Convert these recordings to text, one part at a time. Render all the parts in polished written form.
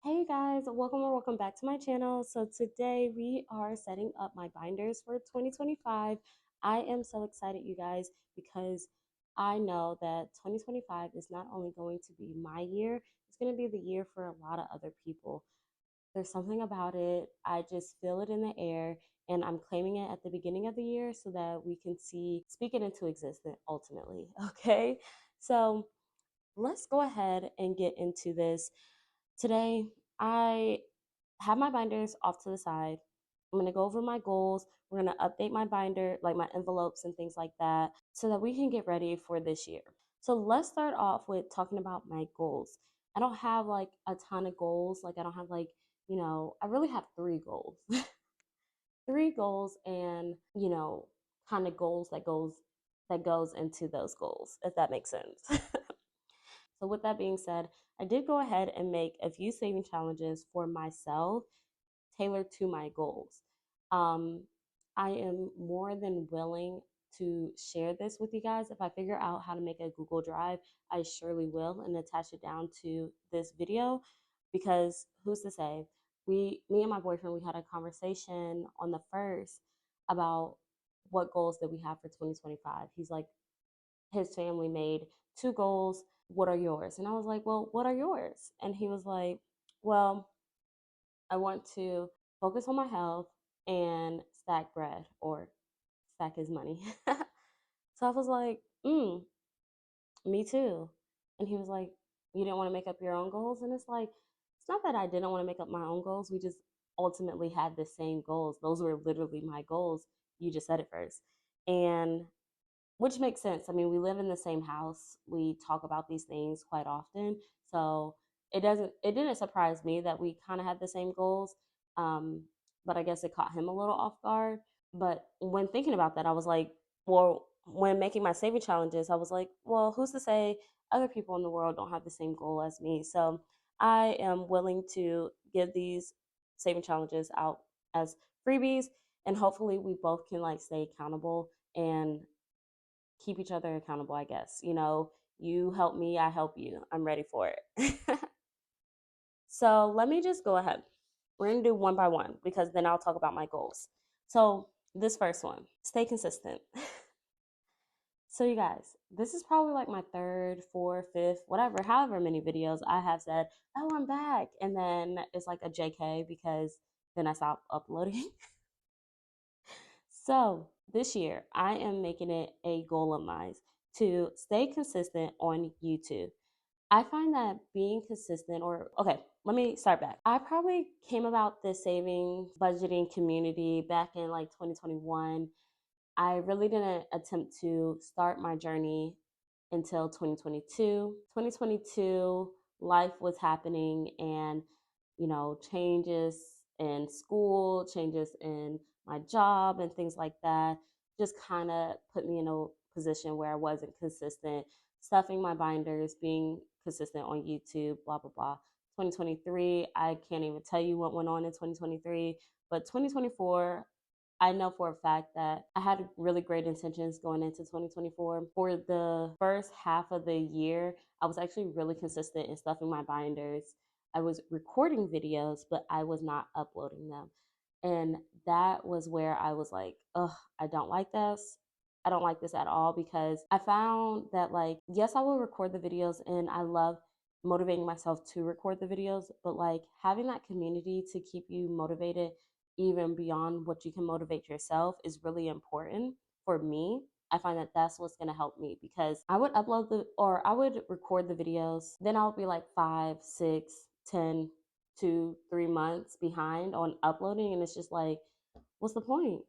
Hey guys, welcome or welcome back to my channel. So today we are setting up my binders for 2025. I am so excited, you guys, because I know that 2025 is not only going to be my year, it's going to be the year for a lot of other people. There's something about it. I just feel it in the air, and I'm claiming it at the beginning of the year so that we can speak it into existence ultimately. Okay. So let's go ahead and get into this. Today, I have my binders off to the side. I'm going to go over my goals. We're going to update my binder, like my envelopes and things like that, so that we can get ready for this year. So let's start off with talking about my goals. I don't have like a ton of goals. Like, I don't have like, I really have three goals. Three goals and, kind of goals that goes into those goals, if that makes sense. So, with that being said, I did go ahead and make a few saving challenges for myself tailored to my goals. Um, I am more than willing to share this with you guys. If I figure out how to make a Google Drive, I surely will and attach it down to this video because who's to say? Me and my boyfriend, we had a conversation on the first about what goals that we have for 2025. He's like, his family made two goals. What are yours? And I was like, well, what are yours? And he was like, well, I want to focus on my health and stack bread or stack his money. So I was like, me too. And he was like, you didn't want to make up your own goals? And it's like, it's not that I didn't want to make up my own goals. We just ultimately had the same goals. Those were literally my goals. You just said it first. And which makes sense. I mean, we live in the same house. We talk about these things quite often. So it didn't surprise me that we kind of had the same goals. Um, but I guess it caught him a little off guard. But when thinking about that, I was like, well, when making my saving challenges, I was like, well, who's to say other people in the world don't have the same goal as me? So I am willing to give these saving challenges out as freebies, and hopefully we both can like stay accountable and keep each other accountable, I guess. You help me, I help you. I'm ready for it. So let me just go ahead. We're going to do one by one because then I'll talk about my goals. So, this first one, stay consistent. So, you guys, this is probably like my third, fourth, fifth, whatever, however many videos I have said, oh, I'm back. And then it's like a JK because then I stop uploading. So this year, I am making it a goal of mine to stay consistent on YouTube. I find that being consistent, or okay, let me start back. I probably came about this saving budgeting community back in like 2021. I really didn't attempt to start my journey until 2022. 2022, life was happening, and changes in school, changes in my job, and things like that just kind of put me in a position where I wasn't consistent, stuffing my binders, being consistent on YouTube, blah, blah, blah. 2023, I can't even tell you what went on in 2023, but 2024, I know for a fact that I had really great intentions going into 2024. For the first half of the year, I was actually really consistent in stuffing my binders. I was recording videos, but I was not uploading them. And that was where I was like, ugh, I don't like this. I don't like this at all because I found that, like, yes, I will record the videos and I love motivating myself to record the videos, but like having that community to keep you motivated even beyond what you can motivate yourself is really important for me. I find that that's what's going to help me because I would record the videos, then I'll be like 5, 6, 10, 2, 3 months behind on uploading. And it's just like, what's the point?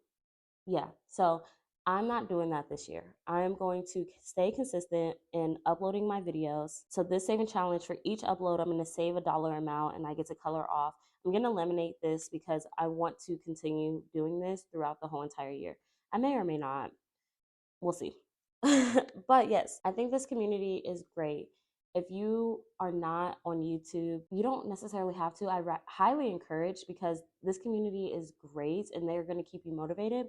Yeah. So I'm not doing that this year. I am going to stay consistent in uploading my videos. So this saving challenge, for each upload, I'm going to save a dollar amount and I get to color off. I'm going to eliminate this because I want to continue doing this throughout the whole entire year. I may or may not. We'll see. But yes, I think this community is great. If you are not on YouTube, you don't necessarily have to. Highly encourage because this community is great and they're going to keep you motivated.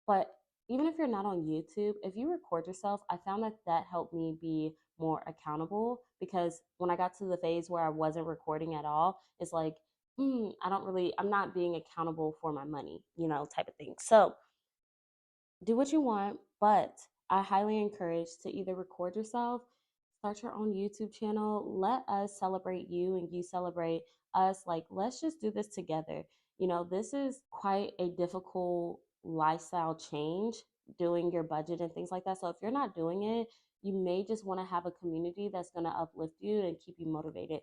But even if you're not on YouTube, if you record yourself, I found that that helped me be more accountable, because when I got to the phase where I wasn't recording at all, it's like, I'm not being accountable for my money, type of thing. So do what you want, but I highly encourage to either record yourself, start your own YouTube channel, let us celebrate you and you celebrate us. Like, let's just do this together. This is quite a difficult lifestyle change, doing your budget and things like that. So if you're not doing it, you may just want to have a community that's going to uplift you and keep you motivated.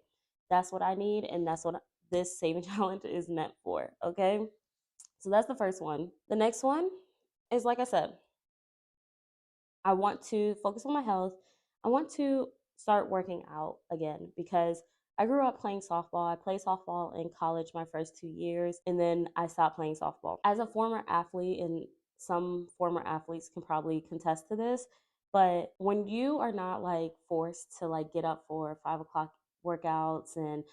That's what I need, and that's what this saving challenge is meant for. Okay. So that's the first one. The next one is, like I said, I want to focus on my health. I want to start working out again, because I grew up playing softball. I played softball in college my first 2 years, and then I stopped playing softball. As a former athlete, and some former athletes can probably contest to this, but when you are not like forced to like get up for 5 o'clock workouts and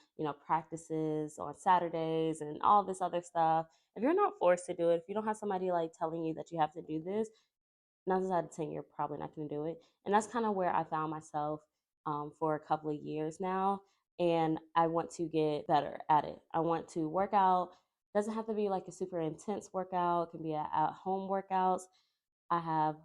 practices on Saturdays and all this other stuff, if you're not forced to do it, if you don't have somebody like telling you that you have to do this, 9 times out of 10, you're probably not going to do it. And that's kind of where I found myself for a couple of years now. And I want to get better at it. I want to work out. Doesn't have to be like a super intense workout. It can be at home workouts. I have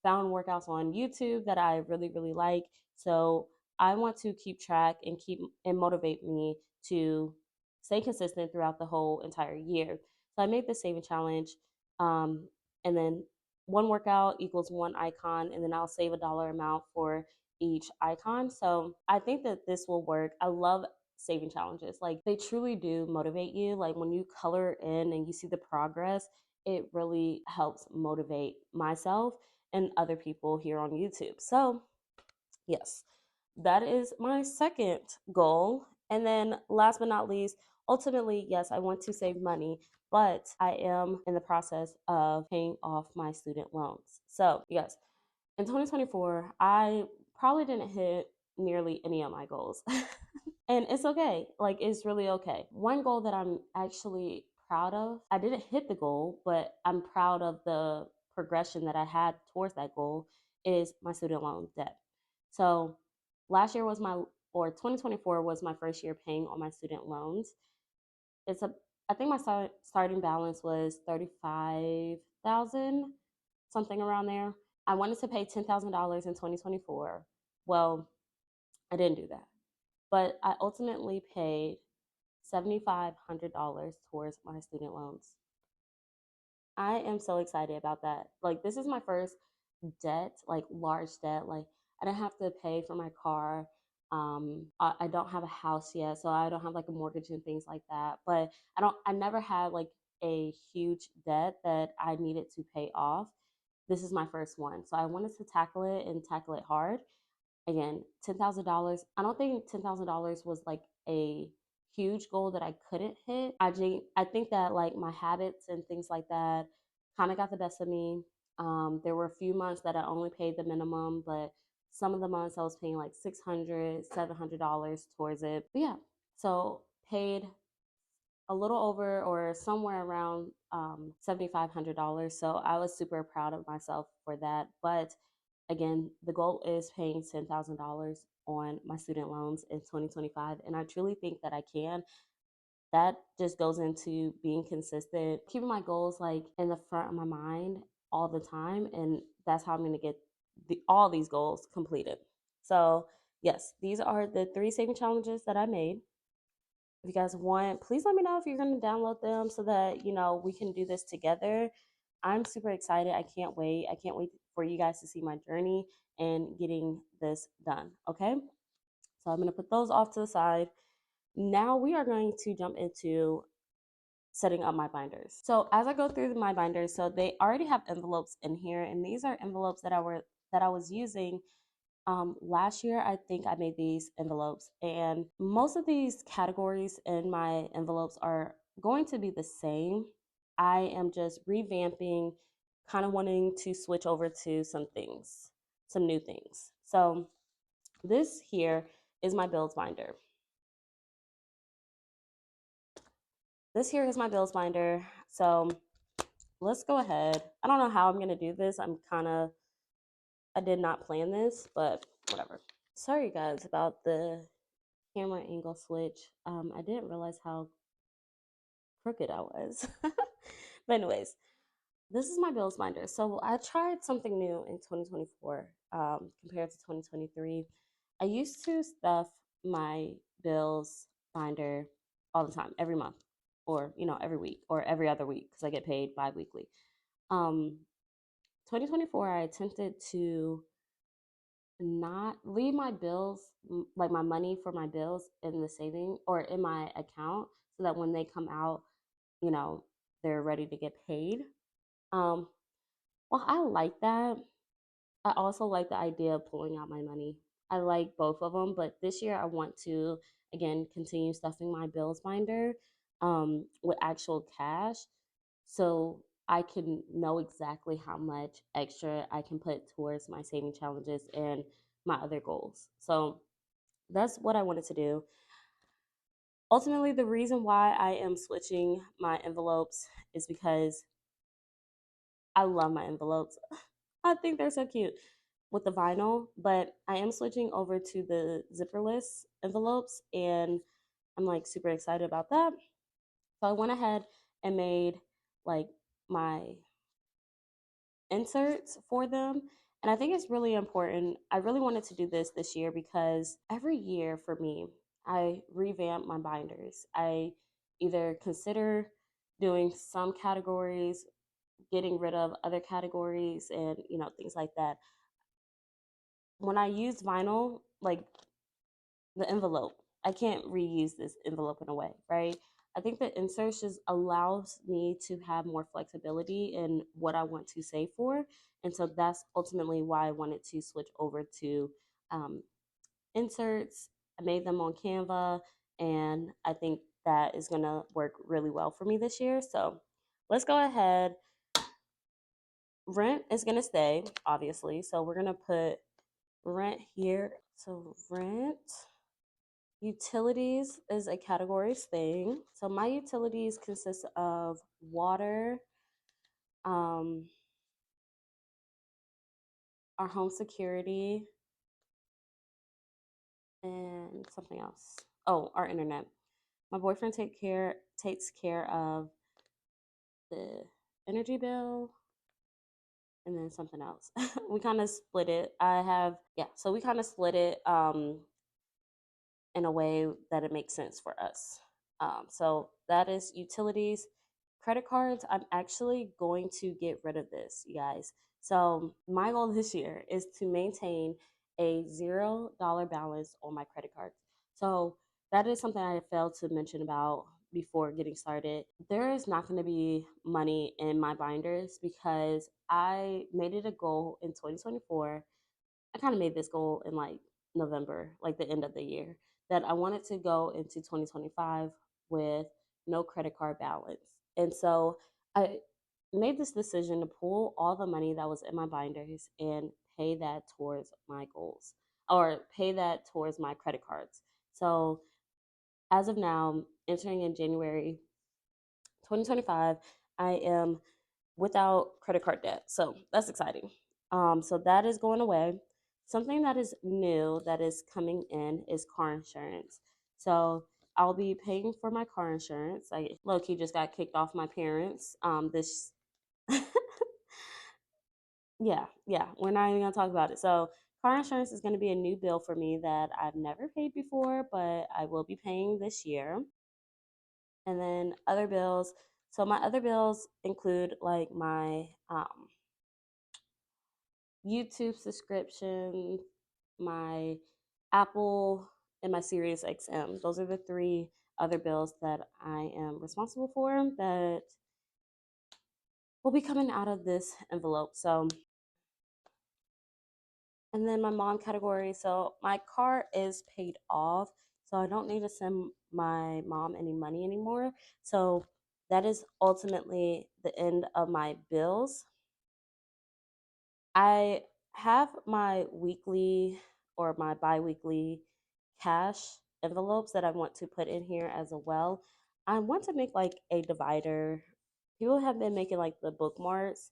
found workouts on YouTube that I really, really like. So I want to keep track and keep and motivate me to stay consistent throughout the whole entire year. So I made the saving challenge. And then one workout equals one icon, and then I'll save a dollar amount for each icon. So I think that this will work. I love saving challenges. Like, they truly do motivate you. Like, when you color in and you see the progress, it really helps motivate myself and other people here on YouTube. So, yes, that is my second goal. And then, last but not least, ultimately, yes, I want to save money, but I am in the process of paying off my student loans. So, yes, in 2024, I probably didn't hit nearly any of my goals. And it's okay. Like, it's really okay. One goal that I'm actually proud of, I didn't hit the goal, but I'm proud of the progression that I had towards that goal, is my student loan debt. So last year was my, or 2024 was my first year paying on my student loans. It's a, I think my starting balance was 35,000, something around there. I wanted to pay $10,000 in 2024. Well, I didn't do that, but I ultimately paid $7,500 towards my student loans. I am so excited about that. Like, this is my first debt, like large debt. Like, I didn't have to pay for my car. I don't have a house yet, so I don't have like a mortgage and things like that. But I never had like a huge debt that I needed to pay off. This is my first one. So I wanted to tackle it and tackle it hard. Again, $10,000. I don't think $10,000 was like a huge goal that I couldn't hit. I think that like my habits and things like that kind of got the best of me. There were a few months that I only paid the minimum, but some of the months I was paying like $600, $700 towards it. But yeah, so paid a little over or somewhere around $7,500. So I was super proud of myself for that. But again, the goal is paying $10,000 on my student loans in 2025. And I truly think that I can. That just goes into being consistent, keeping my goals like in the front of my mind all the time. And that's how I'm going to get all these goals completed. So, yes, these are the 3 saving challenges that I made. If you guys want, please let me know if you're going to download them so that, we can do this together. I'm super excited. I can't wait. I can't wait for you guys to see my journey and getting this done. Okay. So I'm going to put those off to the side. Now we are going to jump into setting up my binders. So as I go through my binders, so they already have envelopes in here, and these are envelopes that I was using last year. I think I made these envelopes, and most of these categories in my envelopes are going to be the same. I am just revamping, kind of wanting to switch over to some things, some new things. So this here is my bills binder. This here is my bills binder. So let's go ahead. I don't know how I'm gonna do this. I did not plan this, but whatever. Sorry guys about the camera angle switch. I didn't realize how crooked I was. But anyways, this is my bills binder. So I tried something new in 2024 compared to 2023. I used to stuff my bills binder all the time, every month, or every week, or every other week because I get paid bi-weekly. Um, 2024, I attempted to not leave my bills, like my money for my bills, in the saving or in my account, so that when they come out, you know, they're ready to get paid. Um, well, I like that. I also like the idea of pulling out my money. I like both of them, but this year I want to again continue stuffing my bills binder with actual cash, so I can know exactly how much extra I can put towards my saving challenges and my other goals. So that's what I wanted to do. Ultimately, the reason why I am switching my envelopes is because I love my envelopes. I think they're so cute with the vinyl, but I am switching over to the zipperless envelopes and I'm like super excited about that. So I went ahead and made like my inserts for them. And I think it's really important. I really wanted to do this year because every year for me, I revamp my binders. I either consider doing some categories, getting rid of other categories, and things like that. When I use vinyl, like the envelope, I can't reuse this envelope in a way, right? I think the inserts just allows me to have more flexibility in what I want to save for. And so that's ultimately why I wanted to switch over to um, inserts. I made them on Canva, and I think that is going to work really well for me this year. So let's go ahead. Rent is going to stay, obviously. So we're going to put rent here. So rent. Utilities is a categories thing. So my utilities consist of water, um, our home security, and something else. Oh, our internet. My boyfriend takes care of the energy bill and then something else. We kind of split it. So we kind of split it in a way that it makes sense for us. So that is utilities. Credit cards, I'm actually going to get rid of this, you guys. So my goal this year is to maintain a $0 balance on my credit cards. So that is something I failed to mention about before getting started. There is not going to be money in my binders because I made it a goal in 2024. I kind of made this goal in like November, like the end of the year, that I wanted to go into 2025 with no credit card balance. And so I made this decision to pull all the money that was in my binders and pay that towards my goals or pay that towards my credit cards. So as of now, entering in January 2025, I am without credit card debt. So that's exciting. So that is going away. Something that is new that is coming in is car insurance. So I'll be paying for my car insurance. I low key just got kicked off my parents. This, yeah, we're not even gonna talk about it. So car insurance is going to be a new bill for me that I've never paid before, but I will be paying this year. And then other bills. So my other bills include like my YouTube subscription, my Apple, and my Sirius XM. Those are the three other bills that I am responsible for that will be coming out of this envelope. So, and then my mom category. So, my car is paid off. So, I don't need to send my mom any money anymore. So, that is ultimately the end of my bills. I have my weekly or my bi-weekly cash envelopes that I want to put in here as well. I want to make like a divider People have been making like the bookmarks.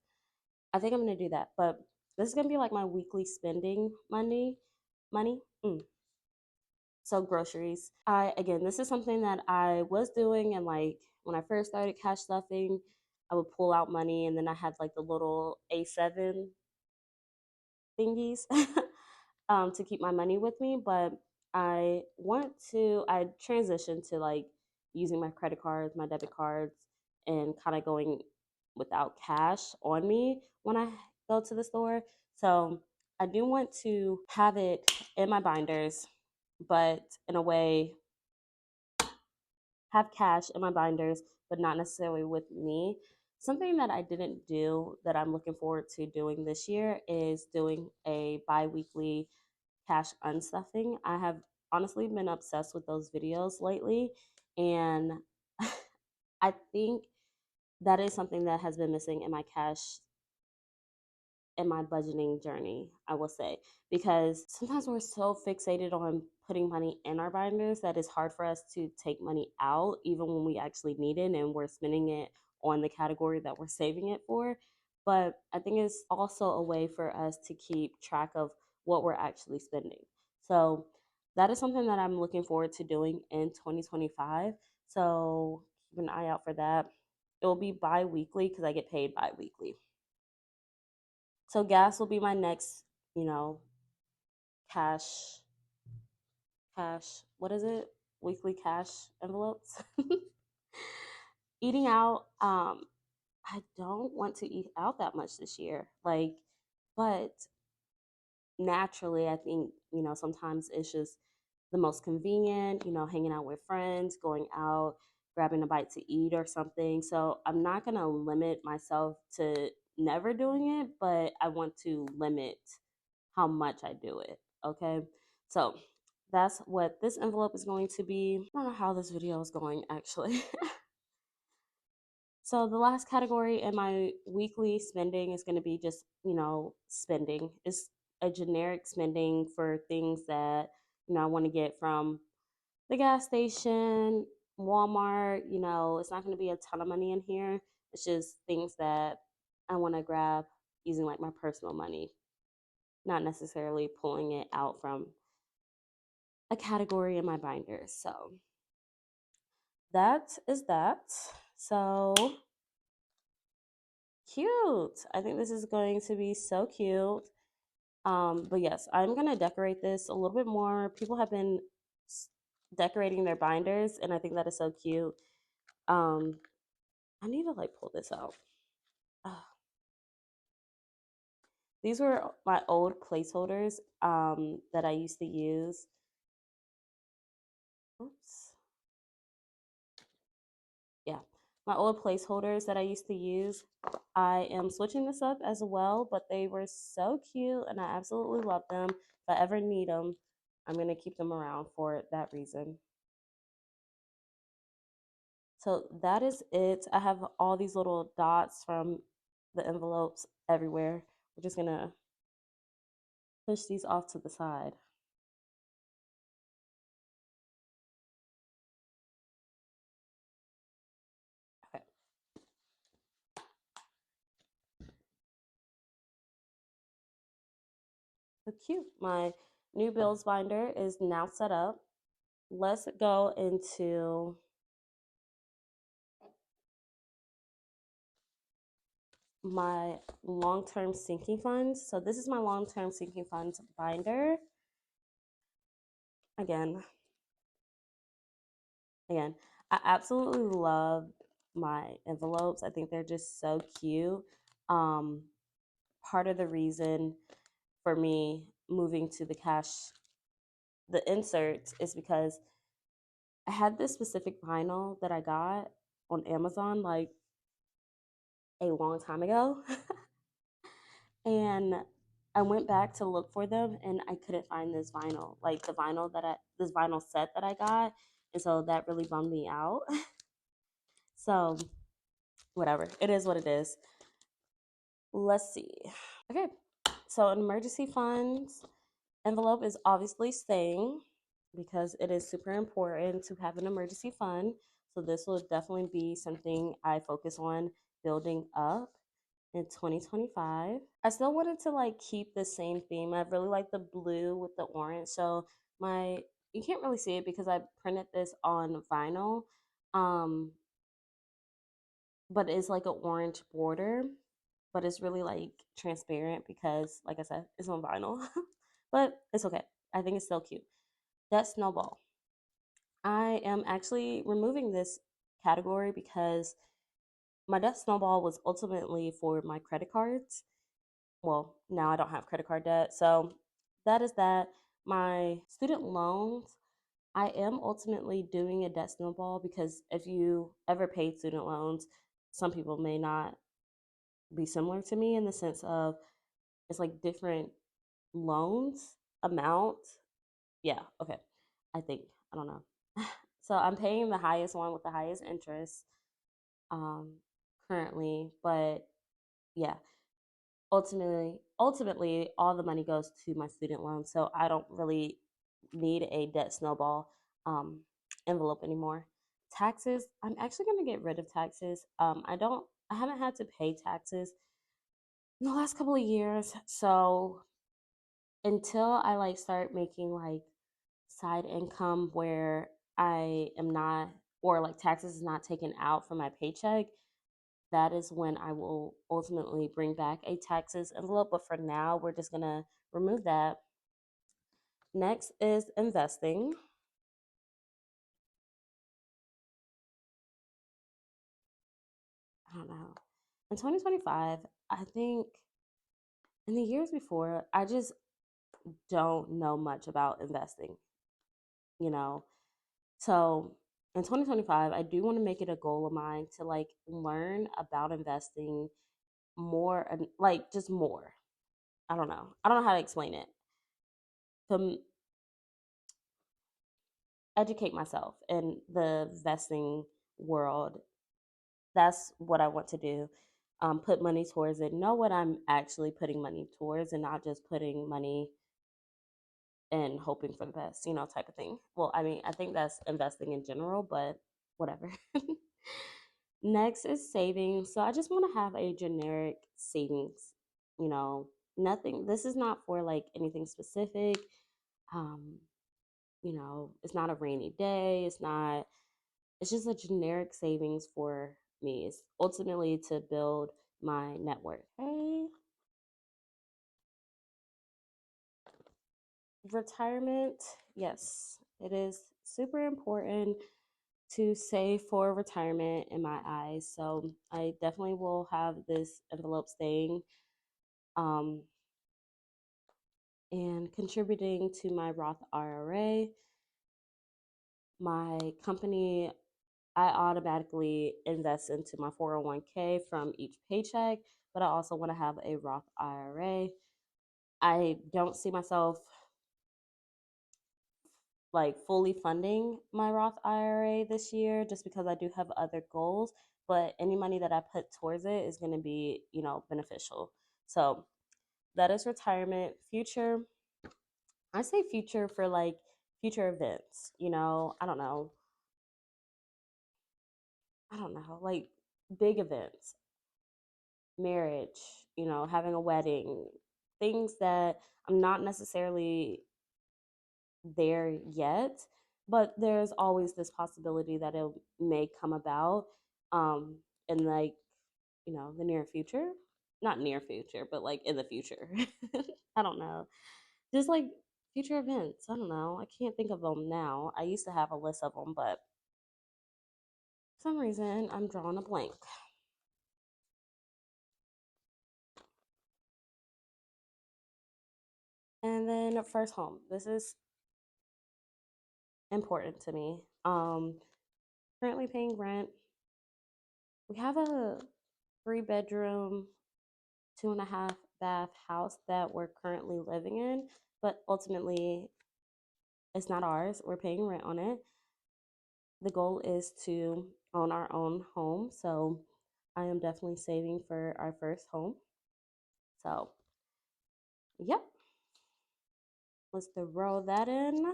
I think I'm gonna do that, but this is gonna be like my weekly spending money. So groceries. I again, this is something that I was doing, and like when I first started cash stuffing, I would pull out money, and then I had like the little A7 thingies to keep my money with me. But I transitioned to like using my credit cards, my debit cards, and kind of going without cash on me when I go to the store. So I do want to have it in my binders, but in a way, have cash in my binders, but not necessarily with me. Something that I didn't do that I'm looking forward to doing this year is doing a bi weekly cash unstuffing. I have honestly been obsessed with those videos lately, and I think that is something that has been missing in my cash in my budgeting journey, I will say, because sometimes we're so fixated on putting money in our binders that it's hard for us to take money out, even when we actually need it and we're spending it on the category that we're saving it for. But I think it's also a way for us to keep track of what we're actually spending. So that is something that I'm looking forward to doing in 2025. So keep an eye out for that. It will be bi weekly because I get paid bi weekly. So gas will be my next, you know, cash, what is it? Weekly cash envelopes. Eating out, I don't want to eat out that much this year. Like, but naturally, I think, sometimes it's just the most convenient, hanging out with friends, going out, grabbing a bite to eat or something. So I'm not going to limit myself to never doing it, but I want to limit how much I do it. Okay. So that's what this envelope is going to be. I don't know how this video is going actually. So the last category in my weekly spending is going to be just, spending. It's a generic spending for things that, I want to get from the gas station, Walmart. It's not going to be a ton of money in here. It's just things that I want to grab using like my personal money, not necessarily pulling it out from a category in my binder. So that is that. So cute. I think this is going to be so cute. But yes, I'm gonna decorate this a little bit more. People have been decorating their binders, and I think that is so cute. Um, I need to like pull this out. Ah, these were my old placeholders that I used to use. Oops. Yeah, my old placeholders that I used to use. I am switching this up as well, but they were so cute and I absolutely love them. If I ever need them, I'm going to keep them around for that reason. So that is it. I have all these little dots from the envelopes everywhere. We're just going to push these off to the side. Okay. So cute. My new bills binder is now set up. Let's go into my long-term sinking funds. So this is my long-term sinking funds binder. Again, again, I absolutely love my envelopes. I think they're just so cute. Um, Part of the reason for me moving to the inserts is because I had this specific vinyl that I got on Amazon like a long time ago. And I went back to look for them and I couldn't find this vinyl, like this vinyl set that I got. And so that really bummed me out. So, whatever. It is what it is. Let's see. Okay. So, an emergency funds envelope is obviously staying because it is super important to have an emergency fund. So, this will definitely be something I focus on building up in 2025. I still wanted to like keep the same theme. I really like the blue with the orange. So my you can't really see it because I printed this on vinyl. Um, but it's like an orange border, but it's really like transparent because like I said, it's on vinyl. But it's okay. I think it's still cute. That snowball. I am actually removing this category because my debt snowball was ultimately for my credit cards. Well, now I don't have credit card debt. So that is that. My student loans, I am ultimately doing a debt snowball because if you ever paid student loans, some people may not be similar to me in the sense of it's like different loans, amount. Yeah, okay. I think, I don't know. So I'm paying the highest one with the highest interest um currently, but yeah, ultimately all the money goes to my student loan, so I don't really need a debt snowball um envelope anymore. Taxes, I'm actually going to get rid of taxes. I haven't had to pay taxes in the last couple of years, so until I like start making like side income where I am not, or like taxes is not taken out from my paycheck, that is when I will ultimately bring back a taxes envelope. But for now, we're just gonna remove that. Next is investing. I don't know. In 2025, I think in the years before, I just don't know much about investing, you know. So in 2025, I do want to make it a goal of mine to like learn about investing more and like just more. I don't know. I don't know how to explain it. To educate myself in the vesting world. That's what I want to do. Put money towards it. Know what I'm actually putting money towards, and not just putting money and hoping for the best, type of thing. Well, I mean, I think that's investing in general, but whatever. Next is savings. So I just want to have a generic savings, you know, nothing. This is not for like anything specific. Um, it's not a rainy day. It's just a generic savings for me. It's ultimately to build my network. Hey, retirement. Yes, it is super important to save for retirement in my eyes. So I definitely will have this envelope staying um, and contributing to my Roth IRA. My company, I automatically invest into my 401k from each paycheck, but I also want to have a Roth IRA. I don't see myself like fully funding my Roth IRA this year just because I do have other goals, but any money that I put towards it is going to be, beneficial. So that is retirement. Future, I say future for like future events, I don't know, like big events, marriage, having a wedding, things that I'm not necessarily there yet, but there's always this possibility that it may come about in like, the near future. Not near future, but like in the future. I don't know. Just like future events. I don't know. I can't think of them now. I used to have a list of them, but for some reason I'm drawing a blank. And then first home. This is important to me. Currently paying rent. We have a 3 bedroom, 2.5 bath house that we're currently living in, but ultimately it's not ours. We're paying rent on it. The goal is to own our own home, so I am definitely saving for our first home. So, yep, let's throw that in.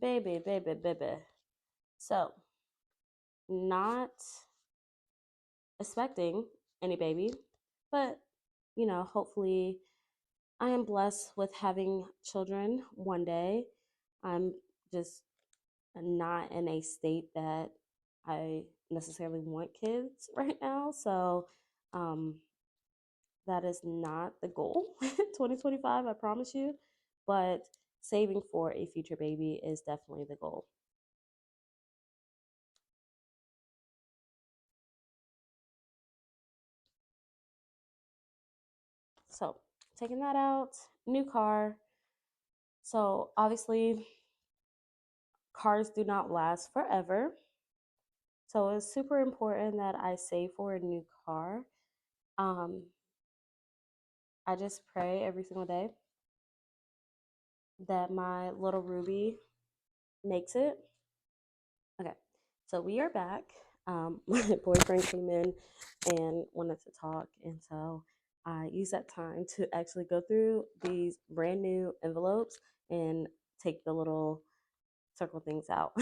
Baby, baby, baby. So, not expecting any baby, but hopefully I am blessed with having children one day. I'm just not in a state that I necessarily want kids right now. So um, that is not the goal 2025, I promise you. But saving for a future baby is definitely the goal. So taking that out, new car. So obviously, cars do not last forever. So it's super important that I save for a new car. Um, I just pray every single day that my little Ruby makes it. Okay, so we are back. My boyfriend came in and wanted to talk, and so I used that time to actually go through these brand new envelopes and take the little circle things out.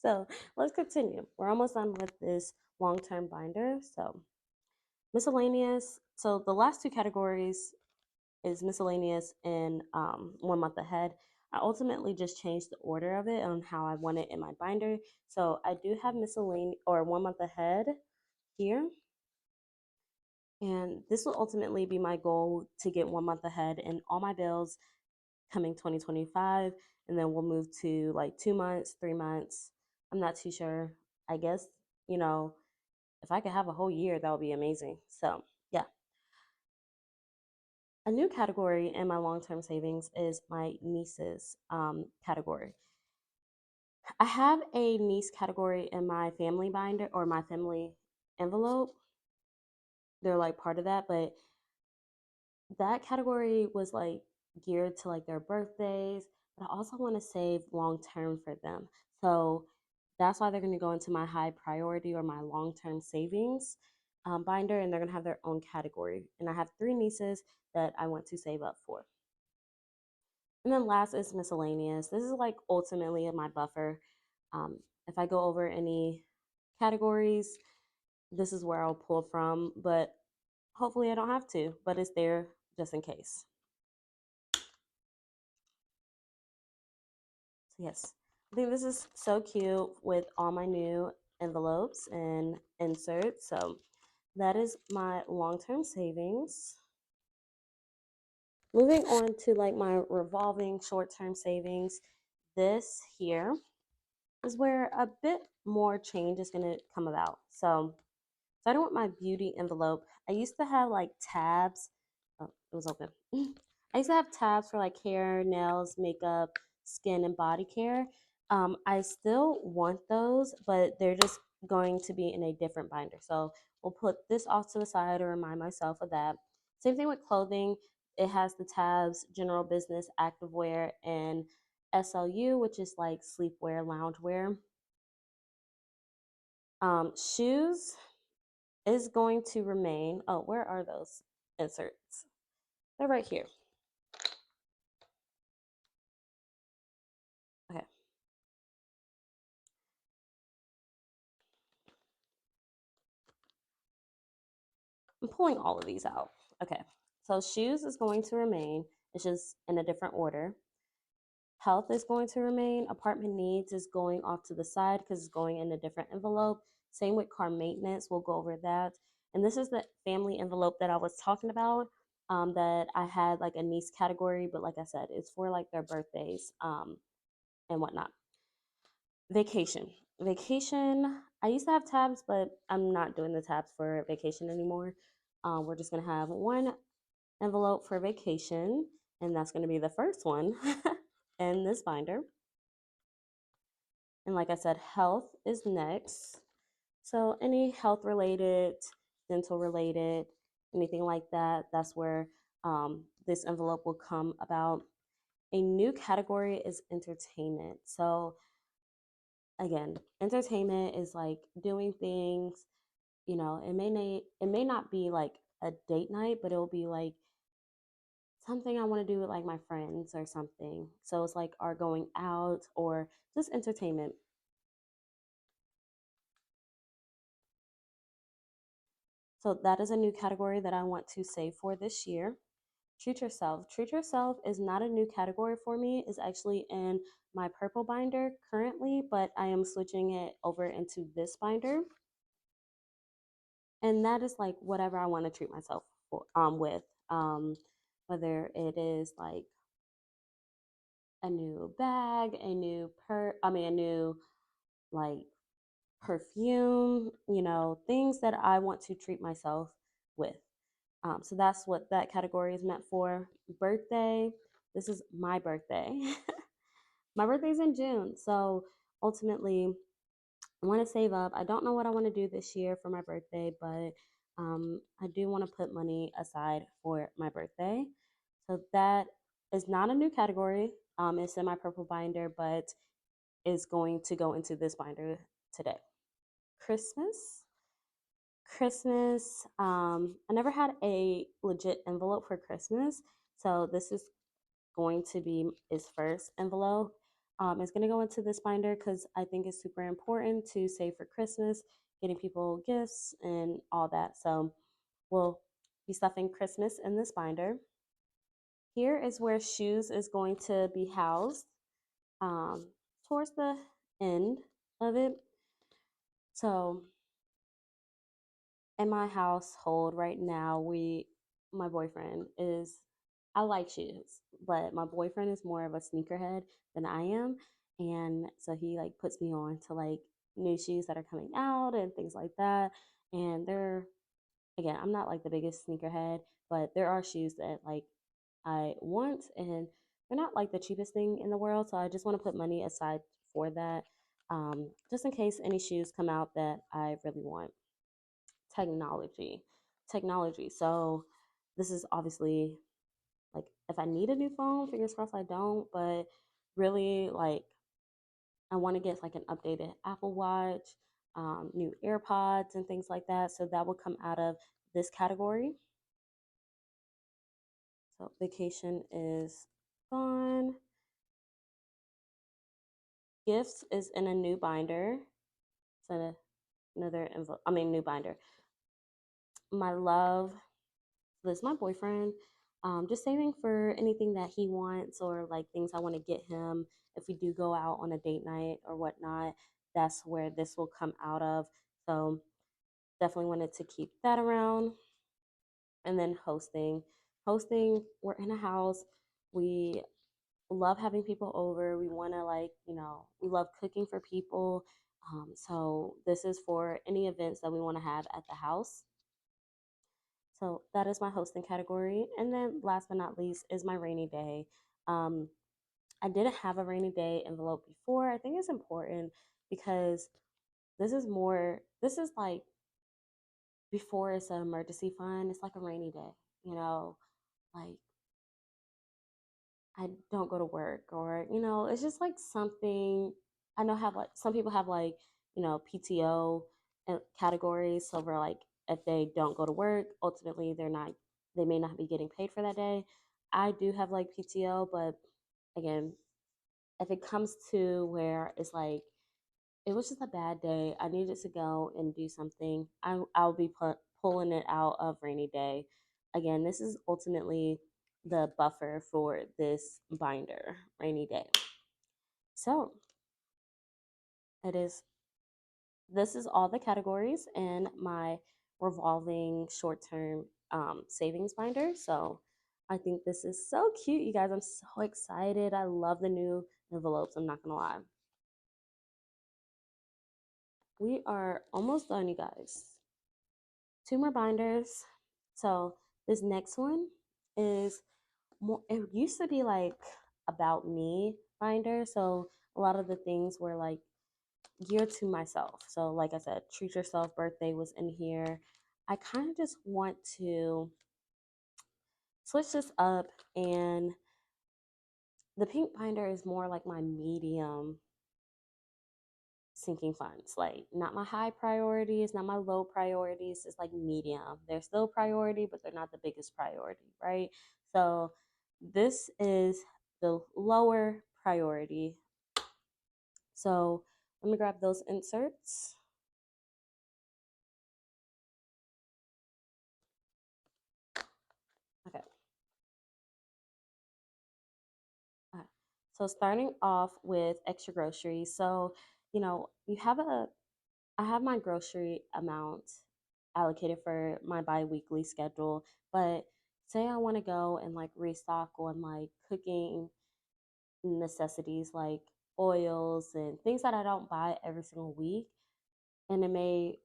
So let's continue. We're almost done with this long term binder. So, miscellaneous. So, the last two categories is miscellaneous and 1 month ahead. I ultimately just changed the order of it on how I want it in my binder. So I do have miscellaneous or 1 month ahead here. And this will ultimately be my goal to get 1 month ahead in all my bills coming 2025. And then we'll move to like 2 months, 3 months. I'm not too sure. I guess, you know, if I could have a whole year, that would be amazing. So, yeah. A new category in my long term savings is my nieces category. I have a niece category in my family binder or my family envelope. They're like part of that, but that category was like geared to like their birthdays, but I also want to save long term for them. So that's why they're going to go into my high priority or my long term savings binder, and they're going to have their own category. And I have three nieces that I want to save up for. And then last is miscellaneous. This is like ultimately my buffer. If I go over any categories, this is where I'll pull from, but hopefully I don't have to, but it's there just in case. So, yes, I think this is so cute with all my new envelopes and inserts. So, that is my long term savings. Moving on to like my revolving short term savings, this here is where a bit more change is going to come about. So, starting with my beauty envelope, I used to have like tabs. Oh, it was open. I used to have tabs for like hair, nails, makeup, skin, and body care. I still want those, but they're just going to be in a different binder. So we'll put this off to the side to remind myself of that. Same thing with clothing. It has the tabs general business, activewear, and SLU, which is like sleepwear, loungewear. Shoes is going to remain. Oh, where are those inserts? They're right here. Okay. I'm pulling all of these out. Okay. So shoes is going to remain. It's just in a different order. Health is going to remain. Apartment needs is going off to the side because it's going in a different envelope. Same with car maintenance. We'll go over that. And this is the family envelope that I was talking about. That I had like a niece category, but like I said, it's for like their birthdays and whatnot. Vacation. Vacation. I used to have tabs, but I'm not doing the tabs for vacation anymore. We're just gonna have one envelope for vacation, and that's gonna be the first one in this binder. And like I said, health is next. So any health related, dental related, anything like that, that's where this envelope will come about. A new category is entertainment. So again, entertainment is like doing things, it may not be like a date night, but it'll be like something I want to do with like my friends or something. So it's like our going out or just entertainment. So that is a new category that I want to save for this year. Treat yourself. Treat yourself is not a new category for me. It's actually in my purple binder currently, but I am switching it over into this binder. And that is like whatever I want to treat myself for, with. Whether it is like a new bag, a new a new like perfume, things that I want to treat myself with. So that's what that category is meant for. Birthday. This is my birthday. My birthday's in June. So ultimately, I want to save up. I don't know what I want to do this year for my birthday, but I do want to put money aside for my birthday. So that is not a new category. It's in my purple binder, but is going to go into this binder today. Christmas. Christmas. I never had a legit envelope for Christmas, so this is going to be his first envelope. It's going to go into this binder because I think it's super important to save for Christmas, getting people gifts and all that. So we'll be stuffing Christmas in this binder. Here is where shoes is going to be housed um, towards the end of it. So in my household right now, my boyfriend is, I like shoes, but my boyfriend is more of a sneakerhead than I am. And so he like puts me on to like new shoes that are coming out and things like that. And again, I'm not like the biggest sneakerhead, but there are shoes that like I want, and they're not like the cheapest thing in the world. So I just want to put money aside for that, just in case any shoes come out that I really want. Technology. Technology. So this is obviously like if I need a new phone, fingers crossed I don't, but really like I want to get like an updated Apple Watch, new AirPods and things like that. So that will come out of this category. So vacation is gone. Gifts is in a new binder. So another envelope, new binder. My love. So this is my boyfriend. Just saving for anything that he wants or like things I want to get him if we do go out on a date night or whatnot. That's where this will come out of. So definitely wanted to keep that around. And then hosting. Hosting, we're in a house. We love having people over. We want to we love cooking for people. So this is for any events that we want to have at the house. So that is my hosting category. And then last but not least is my rainy day. Um, I didn't have a rainy day envelope before. I think it's important because this is like before it's an emergency fund, it's like a rainy day, like I don't go to work or, it's just like something I know have like some people have like, PTO categories. So we're like, if they don't go to work, ultimately they may not be getting paid for that day. I do have like PTO, but again, if it comes to where it's like, it was just a bad day, I needed to go and do something, I'll be pulling it out of rainy day. Again, this is ultimately the buffer for this binder, rainy day. So it is, this is all the categories in my revolving short term savings binder. So I think this is so cute, you guys. I'm so excited. I love the new envelopes. I'm not going to lie. We are almost done, you guys. Two more binders. So this next one is more, it used to be like about me binder. So a lot of the things were like geared to myself. So like I said, treat yourself birthday was in here. I kind of just want to switch this up, and the pink binder is more like my medium sinking funds, like not my high priorities, not my low priorities. It's like medium. They're still priority, but they're not the biggest priority, right? So this is the lower priority. So let me grab those inserts. So starting off with extra groceries. So, you have I have my grocery amount allocated for my bi-weekly schedule, but say I want to go and like restock on like cooking necessities like oils and things that I don't buy every single week, and it may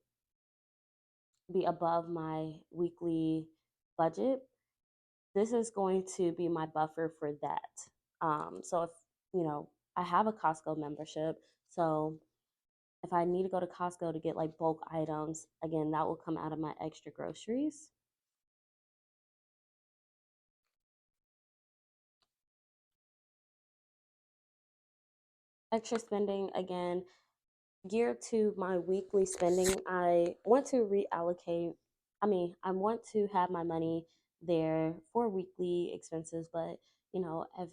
be above my weekly budget. This is going to be my buffer for that. So if you know, I have a Costco membership, so if I need to go to Costco to get like bulk items, again, that will come out of my extra groceries. Extra spending, again, geared to my weekly spending. I want to reallocate, I want to have my money there for weekly expenses, but if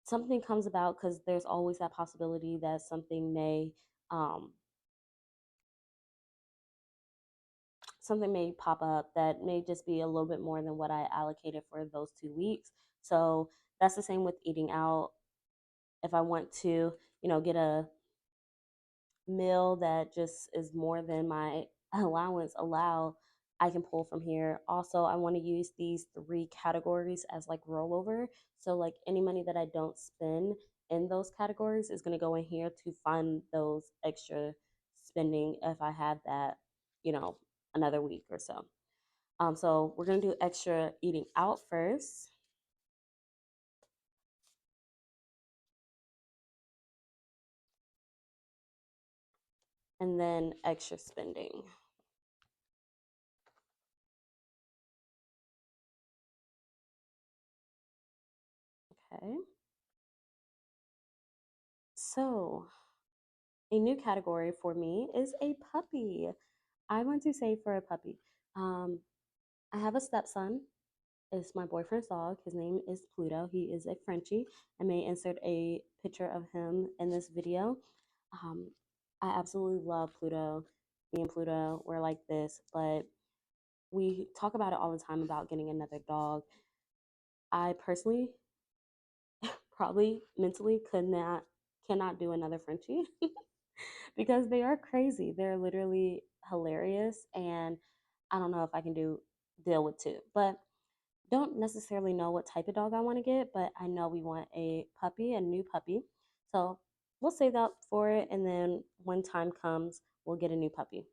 something comes about, because there's always that possibility that um, something may pop up that may just be a little bit more than what I allocated for those 2 weeks. So that's the same with eating out. If I want to, get a meal that just is more than my allowance allow, I can pull from here. Also, I want to use these three categories as like rollover. So like any money that I don't spend in those categories is going to go in here to fund those extra spending if I have that, you know, another week or so. So we're going to do extra eating out first, and then extra spending. Okay. So a new category for me is a puppy. I want to say for a puppy. Um, I have a stepson. It's my boyfriend's dog. His name is Pluto. He is a Frenchie. I may insert a picture of him in this video. Um, I absolutely love Pluto. Me and Pluto, we're like this, but we talk about it all the time about getting another dog. I personally probably mentally cannot do another Frenchie because they are crazy. They're literally hilarious, and I don't know if I can deal with two. But don't necessarily know what type of dog I want to get, but I know we want a puppy, a new puppy. So we'll save that for it, and then when time comes, we'll get a new puppy.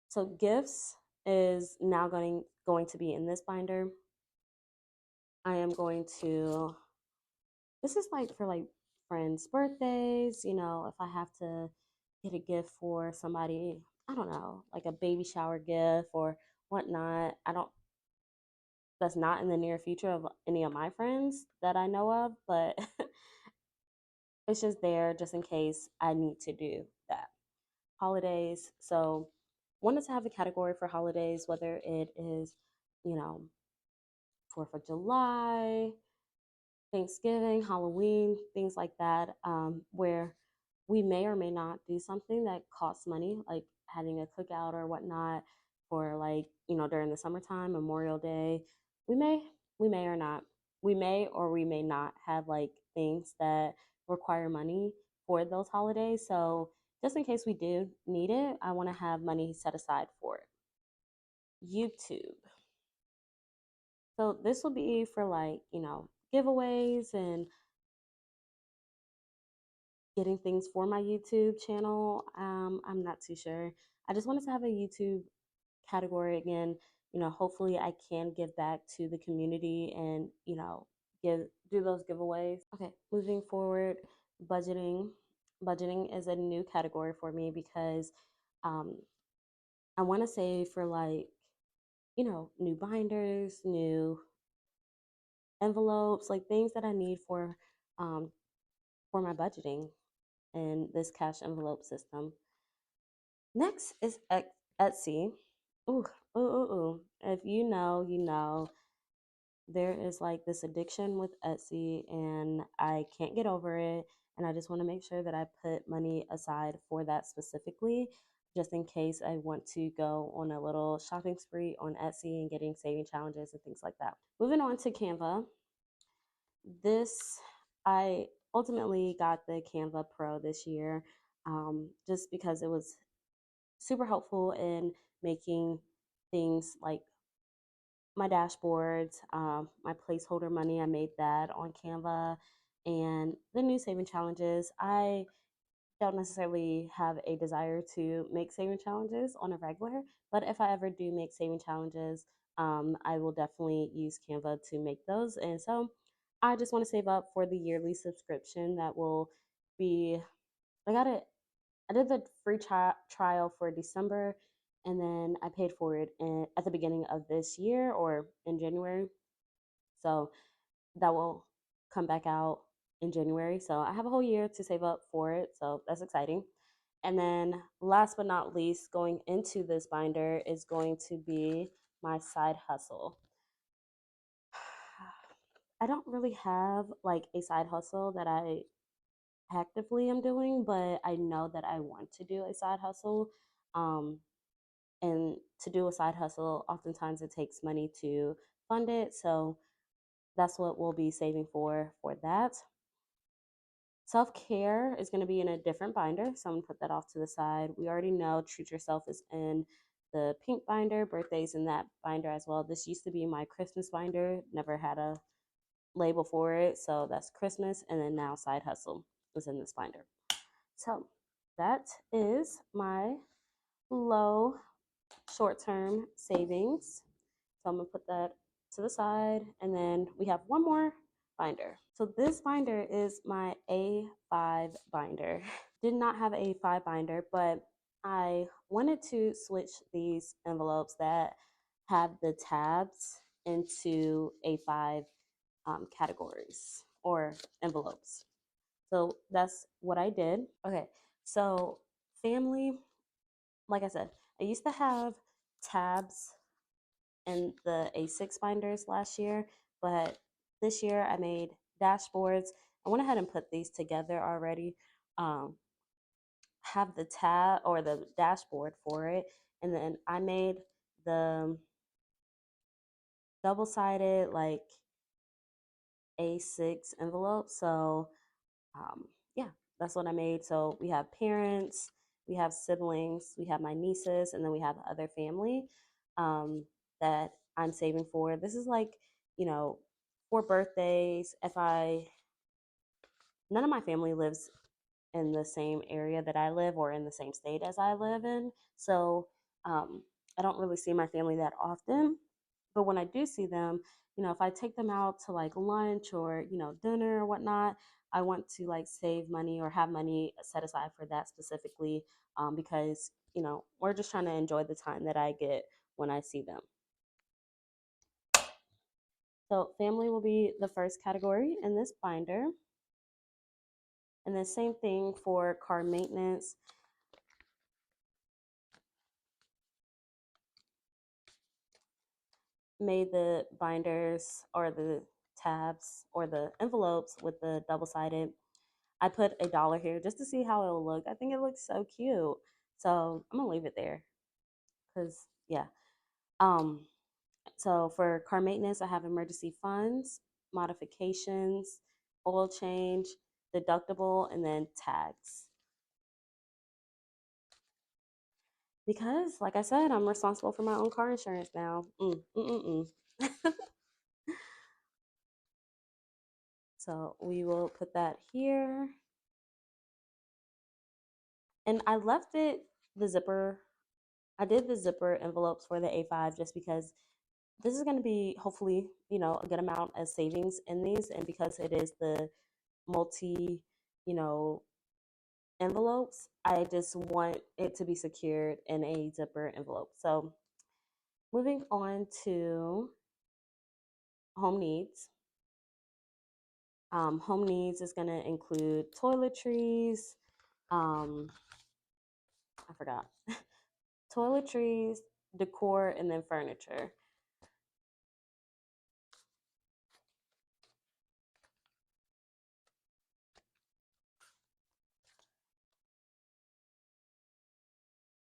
So gifts is now going to be in this binder. I am going to this is like for like friends' birthdays, if I have to get a gift for somebody, I don't know, like a baby shower gift or whatnot. I don't That's not in the near future of any of my friends that I know of, but it's just there just in case I need to do that. Holidays. So wanted to have a category for holidays, whether it is, you know, 4th of July, Thanksgiving, Halloween, things like that, where we may or may not do something that costs money, like having a cookout or whatnot, for like, during the summertime, Memorial Day. We may, we may or not, we may or we may not have like things that require money for those holidays. So just in case we do need it, I want to have money set aside for it. YouTube. So this will be for like, giveaways and getting things for my YouTube channel. I'm not too sure. I just wanted to have a YouTube category again. Hopefully I can give back to the community and, give do those giveaways. Okay, moving forward, budgeting. Budgeting is a new category for me because um, I want to save for like, new binders, new envelopes, like things that I need um, for my budgeting and this cash envelope system. Next is Etsy. Ooh, ooh, ooh, ooh. If you know, you know, there is like this addiction with Etsy, and I can't get over it. And I just want to make sure that I put money aside for that specifically, just in case I want to go on a little shopping spree on Etsy and getting saving challenges and things like that. Moving on to Canva. This I ultimately got the Canva Pro this year, just because it was super helpful in making things like my dashboards, my placeholder money. I made that on Canva, and the new saving challenges. I don't necessarily have a desire to make saving challenges on a regular, but if I ever do make saving challenges, I will definitely use Canva to make those. And so I just want to save up for the yearly subscription that will be, I got it, I did the free trial for December, and then I paid for it at the beginning of this year or in January. So that will come back out in January. So I have a whole year to save up for it. So that's exciting. And then last but not least, going into this binder is going to be my side hustle. I don't really have like a side hustle that I actively am doing, but I know that I want to do a side hustle. Um, and to do a side hustle, oftentimes it takes money to fund it. So that's what we'll be saving for that. Self care is going to be in a different binder, so I'm going to put that off to the side. We already know Treat Yourself is in the pink binder, birthdays in that binder as well. This used to be my Christmas binder, never had a label for it, so that's Christmas, and then now Side Hustle is in this binder. So that is my low short term savings. So I'm gonna put that to the side, and then we have one more binder. So this binder is my A5 binder. Did not have a A5 binder, but I wanted to switch these envelopes that have the tabs into A5 categories or envelopes. So that's what I did. Okay, so family, like I said, I used to have tabs in the A6 binders last year, but this year I made dashboards. I went ahead and put these together already. Um, have the tab or the dashboard for it, and then I made the double-sided like A6 envelope. So yeah, that's what I made. So we have parents, we have siblings, we have my nieces, and then we have other family that I'm saving for. This is like, you know, for birthdays. If I, none of my family lives in the same area that I live or in the same state as I live in. So um, I don't really see my family that often. But when I do see them, if I take them out to like lunch or, dinner or whatnot, I want to like save money or have money set aside for that specifically because, we're just trying to enjoy the time that I get when I see them. So family will be the first category in this binder. And the same thing for car maintenance. Made the binders or the tabs or the envelopes with the double-sided. I put $1 here just to see how it'll look. I think it looks so cute. So I'm gonna leave it there because yeah. Um, so for car maintenance, I have emergency funds, modifications, oil change, deductible, and then tags. Because, like I said, I'm responsible for my own car insurance now. So we will put that here. And I left it the zipper. I did the zipper envelopes for the A5 just because this is going to be hopefully, a good amount of savings in these. And because it is the multi, you know, envelopes, I just want it to be secured in a zipper envelope. So moving on to home needs. Home needs is going to include toiletries. I forgot. Toiletries, decor, and then furniture.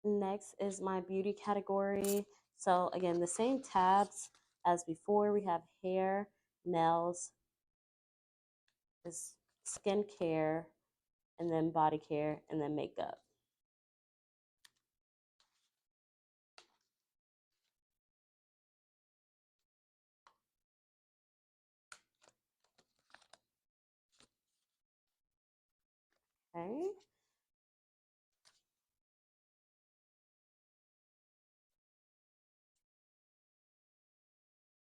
Next is my beauty category. So again, the same tabs as before. We have hair, nails. Is skincare, and then body care, and then makeup. Okay.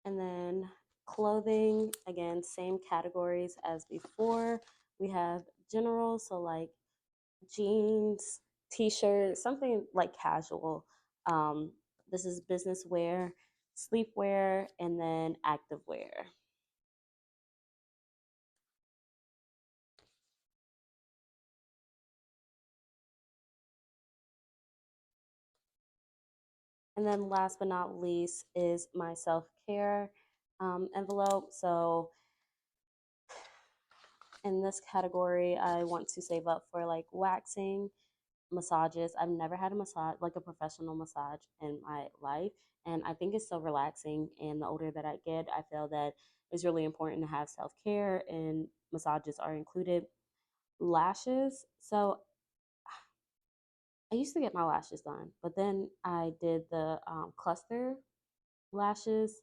And then clothing, again, same categories as before. We have general, so like jeans, t-shirt, something like casual. Um, this is business wear, sleepwear, and then active wear. And then last but not least is my self-care envelope. So in this category, I want to save up for like waxing, massages. I've never had a massage, like a professional massage in my life. And I think it's so relaxing. And the older that I get, I feel that it's really important to have self care, and massages are included. Lashes. So I used to get my lashes done, but then I did the cluster lashes,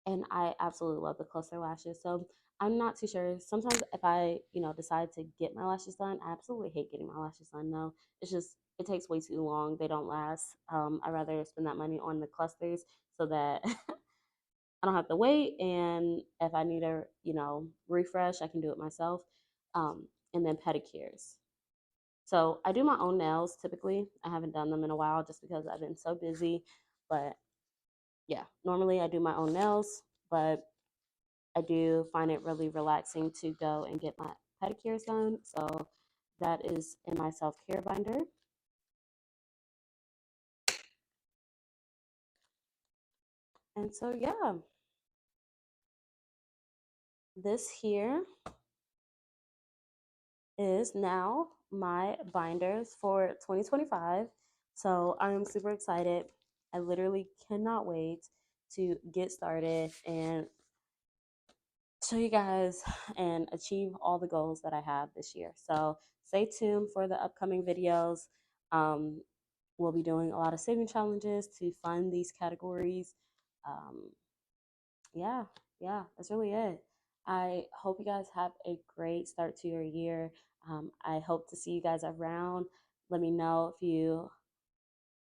and I absolutely love the cluster lashes. So I'm not too sure. Sometimes if I, decide to get my lashes done, I absolutely hate getting my lashes done. No, it's just it takes way too long. They don't last. I'd rather spend that money on the clusters so that I don't have to wait. And if I need a, refresh, I can do it myself. And then pedicures. So I do my own nails typically. I haven't done them in a while just because I've been so busy. But yeah, normally I do my own nails, but I do find it really relaxing to go and get my pedicures done. So that is in my self care binder. And so, yeah, this here is now my binders for 2025. So I'm super excited. I literally cannot wait to get started and show you guys and achieve all the goals that I have this year. So stay tuned for the upcoming videos. Um, we'll be doing a lot of saving challenges to fund these categories. Um, yeah, yeah, that's really it. I hope you guys have a great start to your year. I hope to see you guys around. Let me know if you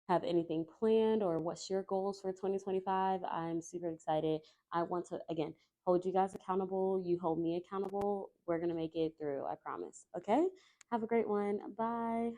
have anything planned or what's your goals for 2025. I'm super excited. I want to, again, hold you guys accountable. You hold me accountable. We're going to make it through, I promise. Okay? Have a great one. Bye.